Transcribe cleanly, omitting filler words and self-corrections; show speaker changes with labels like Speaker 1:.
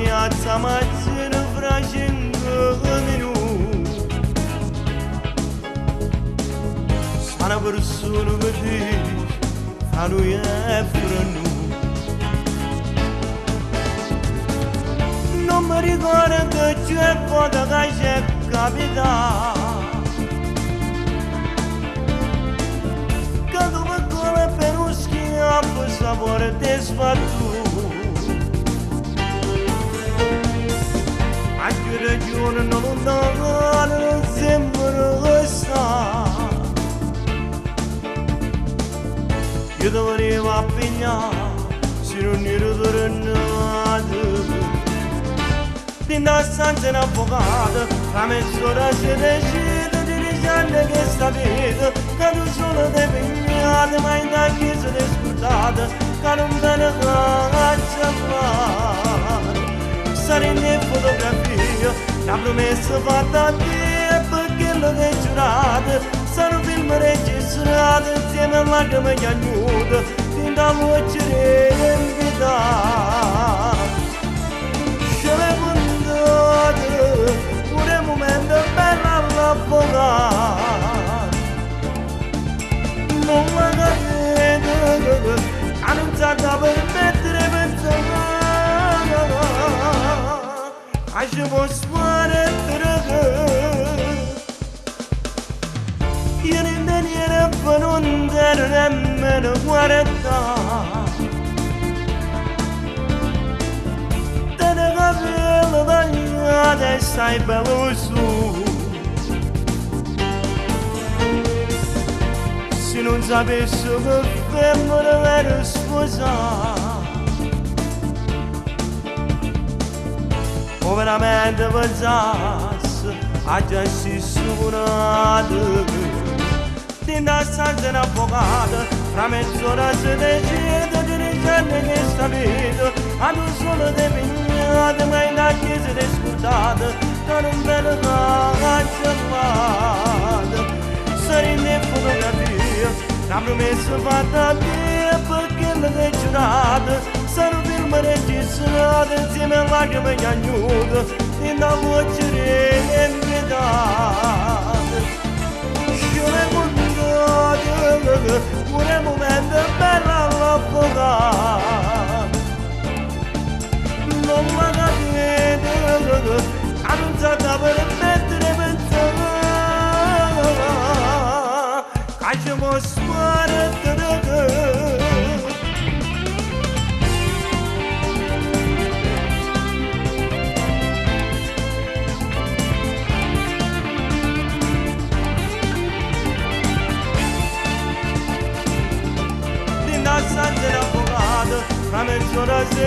Speaker 1: viața mă țină vrajengăminu Sana vârsunu vădici, fanu e frănu Nu mă rigoară că ce poate gaje capita Când mă colă pe ruschi apă sabor de sfatu Anche ragione non lontana sembra sta Io dovrei appigliare se non ero tornato Din stanza in avvocato la mezz'ora si decide di lasciare che sta vita Che tu solo te pigliate ma in da chiesa ti scordate Che non te ne caccia fare Stare in fotografia la promessa fatta a te per quello che hai giurato Sarà un film registrato insieme a lacrime chiagnute Fin da voce reinvitata Ce l'hai contato pure un momento bello all'avvocato Non la capito che non sa da permettere pensare Așa vă soare trăgă Yeniden yere fanun derremmene guaretta Tene gavela dagliate stai belusu Se non sapessi che femmine vero sposare O veramente pensasse a già si suonato Din stanza in avvocato fra mezz'ora si decide di lasciare che sta vita A tu solo te pigliate ma in la chiesa ti scordate Che non ve ne caccia fate Sarà in fotografia la promessa fatta a te per quello che hai giurato Sarà un film registrato insieme a lacrime chiagnute In da voce reinvitata Ce l'hai contato pure un momento bello all'avvocato Non la capito che non sa da permettere pensare Che ci può fare Din stanza in avvocato fra mezz'ora si